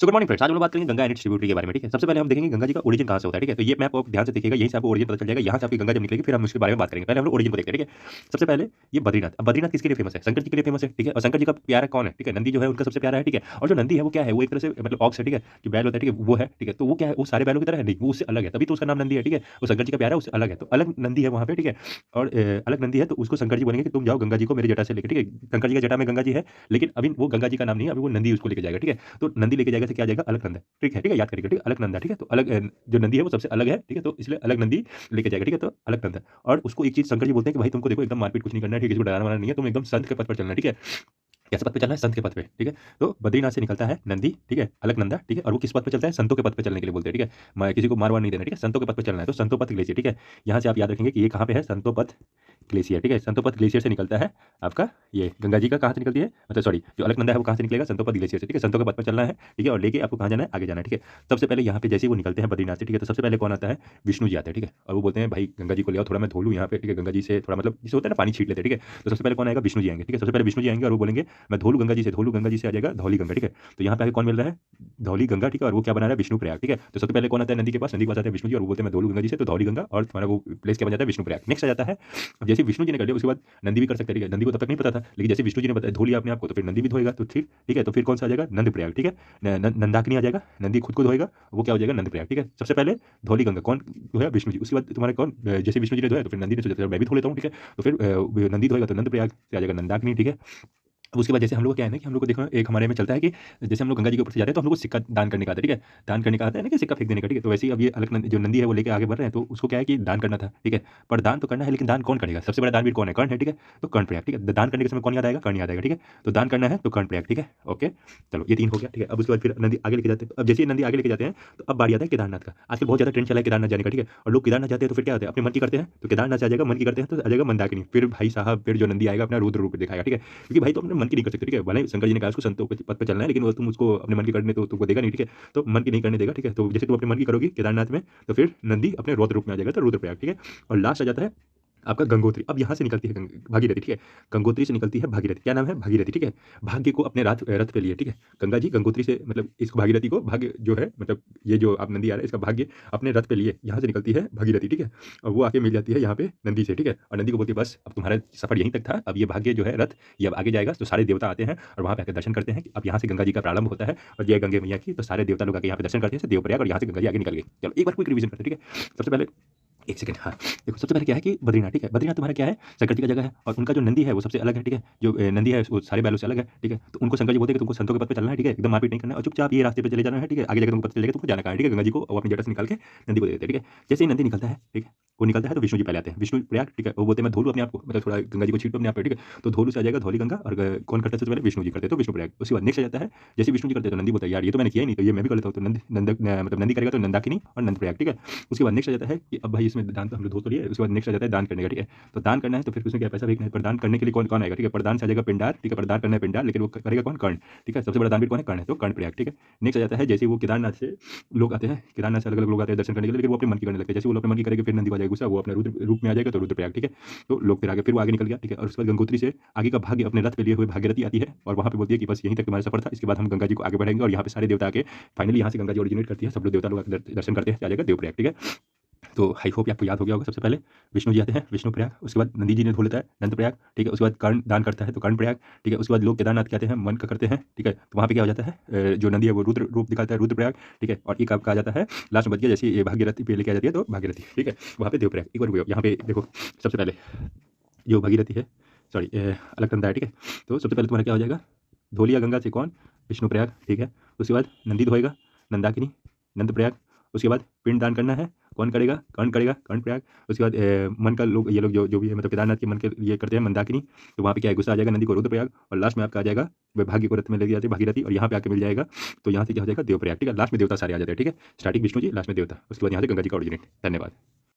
So good morning friends, आज हम लोग बात करेंगे गंगा एंड डिस्ट्रीब्यूटरी के बारे में। ठीक है, सबसे पहले हम देखेंगे गंगा जी का ओरिजिन कहाँ से होता है। ठीक है, तो ये मैप आप ध्यान से देखिएगा, यहीं से आपको ओरिजिन पता चल जाएगा, यहाँ से आपकी गंगा जब निकलेगी फिर हम उसके बारे में बात करेंगे। पहले हम लोग ओरिजिन को देखते हैं। ठीक है, सबसे पहले ये बद्रीनाथ। अब बद्रीनाथ किसके लिए फेमस है? शंकर जी के लिए फेमस है। ठीक है, और शंकर जी का प्यारा कौन है? ठीक है, नंदी जो है उनका सबसे प्यारा है। ठीक है, और जो नंदी है वो क्या है? वो एक तरह से मतलब ऑक्स है। ठीक है, जो बैल होता है, ठीक है, वो है। ठीक है, तो वो क्या है? वो सारे बैलों की तरह है नहीं, वो उससे अलग है, तभी तो उसका नाम नंदी है। ठीक है, वो शंकर जी का प्यारा है, उससे अलग है, तो अलग नंदी है वहाँ पे। ठीक है, और अलग नंदी है, तो उसको शंकर जी बोलेंगे कि तुम जाओ गंगा जी को मेरी जटा से लेके। ठीक है, शंकर जी की जटा में गंगा जी है, लेकिन अभी वो गंगा जी का नाम नहीं है, अभी वो नंदी उसको लेके जाएगा। ठीक है, तो नंदी लेके जाएगा तो क्या आ जाएगा? अलकनंदा। ठीक है, याद करिएगा। ठीक है, अलकनंदा। ठीक है, तो अलग जो नंदी है वो सबसे अलग है। ठीक है, तो इसलिए अलग नंदी लेके जाएगा। ठीक है, तो अलकनंदा। और उसको एक चीज शंकर जी बोलते हैं कि भाई तुमको देखो एकदम मारपीट कुछ नहीं करना है। ठीक है, इसको डराना वाला नहीं है, तुम एकदम संत के पथ पर चलना है। ठीक है, कैसे पथ पे चलना है? संत के पथ पे। ठीक है, तो बद्रीनाथ से निकलता है नंदी। ठीक है, अलकनंदा। ठीक है, और वो किस पथ पे चलता है? संतों के पथ पे चलने के लिए बोलते हैं। ठीक है, मैं किसी को मारवाड़ नहीं देना। ठीक है, संतों के पथ पे चलना है, तो संतों पथ ग्लेशियर। ठीक है, यहाँ से आप याद रखेंगे कि ये कहाँ पे है? संतों पथ ग्लेशियर। ठीक है, संतों पथ ग्लेशियर से निकलता है आपका ये गंगा जी का। कहाँ से निकलती है? मतलब सॉरी, जो अलकनंदा है वो कहाँ से निकलेगा? संतों पथ ग्लेशियर से। ठीक है, संतों के पथ पर चलना है। ठीक है, और लेके आपको कहाँ जाना है? आगे जाना है। ठीक है, सबसे पहले यहाँ पे जैसे ही वो निकलते हैं बद्रीनाथ से, ठीक है, तो सबसे पहले कौन आता है? विष्णु जी आते हैं। ठीक है, और वो बोलते हैं भाई गंगा जी को ले आओ, थोड़ा मैं धो लूँ यहाँ पे। ठीक है, गंगा जी से थोड़ा मतलब जिसे होता है ना पानी छीट लेते हैं। ठीक है, तो सबसे पहले कौन आएगा? विष्णु जी आएंगे। ठीक है, सबसे पहले विष्णु जी आएंगे और वो बोलेंगे मैं धो लूँ गंगा जी से, धो लूँ गंगा जी से आ जाएगा धौली गंगा। ठीक है, तो यहाँ पे आगे कौन मिल रहा है? धौली गंगा। ठीक है, और वो क्या बना रहा है? विष्णु प्रयाग। ठीक है, तो सबसे पहले कौन आता है? नंदी के पास। नंदी के पास आते हैं विष्णु जी और वो बोलते हैं मैं धो लूँ गंगा जी से, तो धौली गंगा और तुम्हारा वो प्लेस क्या बन जाता है? विष्णु प्रयाग। नेक्स्ट आ जाता है, अब जैसे विष्णु जी ने कर लिया उसके बाद नंदी भी कर सकते हैं। ठीक है, नंदी को तब तक नहीं पता था, लेकिन जैसे विष्णु जी ने बताया धो लिया अपने आप को, तो फिर नंदी भी धोएगा। तो ठीक ठीक है, तो फिर कौन सा आ जाएगा? नंद प्रयाग। ठीक है, नंदाकिनी आ जाएगा, नंदी खुद को धोएगा, वो क्या हो जाएगा? नंद प्रयाग। ठीक है, सबसे पहले धौली गंगा कौन धोया? विष्णु जी। उसके बाद तुम्हारा कौन जैसे विष्णु जी ने धोया तो फिर नंदी ने सोचा मैं भी धो लेता हूँ। ठीक है, तो फिर नंदी धोएगा तो नंद प्रयाग से आ जाएगा नंदाकिनी। ठीक है, अब उसके बाद जैसे हम लोग को क्या है ना कि हम लोग को देखो एक हमारे में चलता है कि जैसे हम लोग गंगा जी के ऊपर से जाते हैं तो हम लोग को सिक्का दान करने का आता है। ठीक है, दान करने का आता है ना कि सिक्का फेंक देने का। ठीक है, तो वैसे ही अब ये अलग जो नंदी है वो लेके आगे बढ़ रहे हैं, तो उसको क्या है कि दान करना था। ठीक है, पर दान तो करना है, लेकिन दान कौन करेगा? सबसे बड़ा दानवीर कौन है? कर्ण है। ठीक है, तो कर्ण प्रयाग। ठीक है, दान करने के समय कौन याद आएगा? कर्ण याद आएगा। ठीक है, तो दान करना है तो कर्ण प्रयाग। ठीक है, ओके, चलो ये 3 हो गया। ठीक है, अब उसके बाद फिर नंदी आगे लेके जाते हैं। अब जैसे ही नंदी आगे लेके जाते हैं तो अब बारी आता है केदारनाथ का। आजकल बहुत ज्यादा ट्रेंड चला है केदारनाथ जाने का। ठीक है, और लोग केदारनाथ जाते हैं तो फिर क्या होता है? अपने मन की करते हैं, तो केदारनाथ से आ जाएगा मन की करते हैं तो आ जाएगा मंदाकिनी। फिर भाई साहब फिर जो नंदी आएगा अपना रुद्र रूप दिखाएगा। ठीक है, क्योंकि भाई तो अपने मन की नहीं कर सकते। ठीक है, भले शंकर जी ने कहा उसको संतों के पद पे चलना है, लेकिन वो तुम उसको अपने मन की करने तो तुमको देगा नहीं। ठीक है, तो मन की नहीं करने देगा। ठीक है, तो जैसे तुम अपने मन की करोगी केदारनाथ में, तो फिर नंदी अपने रौद्र रूप में आ जाएगा, तो रुद्रप्रयाग। ठीक है, और लास्ट आ जाता है आपका गंगोत्री। अब यहाँ से निकलती है भागीरथी। ठीक है, गंगोत्री से निकलती है भागीरथी। क्या नाम है? भागीरथी। ठीक है, भाग्य को अपने रथ पे लिए। ठीक है, गंगा जी गंगोत्री से मतलब इसको भागीरथी को भाग्य जो है मतलब ये जो आप नंदी आ रहा है इसका भाग्य अपने रथ पे लिए यहाँ से निकलती है भागीरथी। ठीक है, और वो आके मिल जाती है यहाँ पे नंदी से। ठीक है, और नंदी को बोलती है बस अब तुम्हारा सफर यहीं तक था, अब ये भाग्य जो है रथ ये अब आगे जाएगा। तो सारे देवता आते हैं और वहाँ पे आकर दर्शन करते हैं कि अब यहाँ से गंगा जी का प्रारंभ होता है और जय गंगे मैया की। तो सारे देवता लोग आके यहाँ पे दर्शन करते हैं देवप्रयाग, और यहाँ से गंगा जी आगे निकल गई। चलो एक बार क्विक रिवीजन करते हैं। ठीक है, सबसे पहले एक सेकंड, हाँ देखो सबसे पहले क्या है कि बद्रीनाथ। ठीक है, बद्रीनाथ तुम्हारा क्या है? शंकर जी का जगह है, और उनका जो नंदी है वो सबसे अलग है। ठीक है, जो नंदी है वो सारे बैलों से अलग है। ठीक है, तो उनको शंकर जी बोलते हैं कि तुमको संतों के पथ पे चलना है। ठीक है, एकदम मारपीट नहीं करना है और चुपचाप ये रास्ते पे चले जाना है। ठीक है, आगे जाकर तुमको पता चलेगा तुमको जाना कहाँ है। ठीक है, गंगा जी को वो अपनी जटा से निकाल के नंदी को दे देते हैं। ठीक है, जैसे ही नंदी निकलता है, ठीक है, वो निकलता है तो विष्णु जी पहले आते हैं, विष्णु प्रयाग। ठीक है, वो बोलते हैं मैं धो लूँ अपने आप को, मतलब थोड़ा गंगा जी को छीट लो अपने आप पे। ठीक है, तो धोलू से आ जाएगा धौली गंगा, और कौन करता है सबसे पहले? विष्णु जी करते हैं, तो विष्णु प्रयाग। उसके बाद नेक्स्ट आ जाता है जैसे विष्णु जी करते हैं तो नंदी बोलता है यार ये तो मैंने किया ही नहीं, तो ये मैं भी कर लेता हूँ, तो मतलब नंदी करेगा तो नंदाकिनी और नंद प्रयाग। ठीक है, उसके बाद नेक्स्ट आ जाता है कि अब भाई इसमें दान तो हम लोग धो तो लिए। उसके बाद नेक्स्ट आ जाता है दान करने का। ठीक है, तो दान करना है तो फिर उसमें क्या पैसा फेंकना है? प्रदान करने के लिए कौन कौन आएगा? ठीक है, प्रदान से आ जाएगा पिंडार। ठीक है, प्रदान करना है पिंडार, लेकिन वो करेगा कौन? कर्ण। ठीक है, सबसे बड़ा दानवीर कौन है? कर्ण है, तो कर्ण प्रयाग। ठीक है, नेक्स्ट आ जाता है जैसे वो केदारनाथ से लोग आते हैं, केदारनाथ से अलग अलग लोग आते हैं दर्शन करने के लिए, लेकिन वो अपने मन की करने लगते हैं। जैसे वो अपने मन की करेंगे फिर नंदी आ जाएगा गुस्सा, वो अपने रुद्र रूप में आ जाएगा, तो रुद्रप्रयाग। ठीक है, तो लोग फिर आगे फिर वो आगे निकल गया। ठीक है, और उसके बाद गंगोत्री से आगे का भाग्य अपने रथ पे लिए हुए भागीरथी आती है और वहाँ पे बोलती है कि बस यहीं तक तुम्हारा सफर था, इसके बाद हम गंगा जी को आगे बढ़ेंगे। और यहाँ पे सारे देवता आके फाइनली यहाँ से गंगा जी ओरिजिनेट करती है, सब लोग देवता लोग दर्शन करते हैं, आ जाएगा देवप्रयाग। ठीक है, तो आई होप आपको याद हो गया होगा। सबसे पहले विष्णु जी आते हैं, विष्णु प्रयाग। उसके बाद नंदी जी ने धो लेता है, नंद प्रयाग। ठीक है, उसके बाद कर्ण दान करता है तो कर्ण प्रयाग। ठीक है, उसके बाद लोग केदारनाथ के आते हैं, मन का करते हैं। ठीक है, तो वहाँ पे क्या हो जाता है जो नंदी है वो रुद्र रूप दिखाता है, रुद्र प्रयाग। ठीक है, और एक आपका आ जाता है लास्ट में बच गया जैसे ये भागीरथी पे लेके आ जाती है तो भागीरथी। ठीक है, वहाँ पे देवप्रयाग। एक बार यहाँ पे देखो सबसे पहले जो भागीरथी है, सॉरी अलकनंदा है। ठीक है, तो सबसे पहले तुम्हारा क्या हो जाएगा? धोलिया गंगा से कौन? विष्णु प्रयाग। ठीक है, उसके बाद नंदी धोएगा, नंदाकिनी, नंद प्रयाग। उसके बाद पिंड दान करना है, कौन करेगा? कर्ण करेगा, कर्ण प्रयाग। उसके बाद मन का लोग ये लोग जो जो भी है मतलब केदारनाथ के मन के ये करते हैं मंदाकिनी, तो वहाँ पे क्या है? गुस्सा आ जाएगा नंदी को, रुद्रप्रयाग। और लास्ट में आपका आ जाएगा वह भाग्य को रथ में लेके जाते हैं भागीरथी, और यहाँ पे आके मिल जाएगा, तो यहाँ से क्या हो जाएगा? देवप्रयाग। ठीक है, लास्ट में देवता सारे आ जाते हैं। ठीक है, स्टार्टिंग विष्णु जी, लास्ट में देवता, उसके बाद यहाँ से गंगा जी का ओरिजिनेट। धन्यवाद।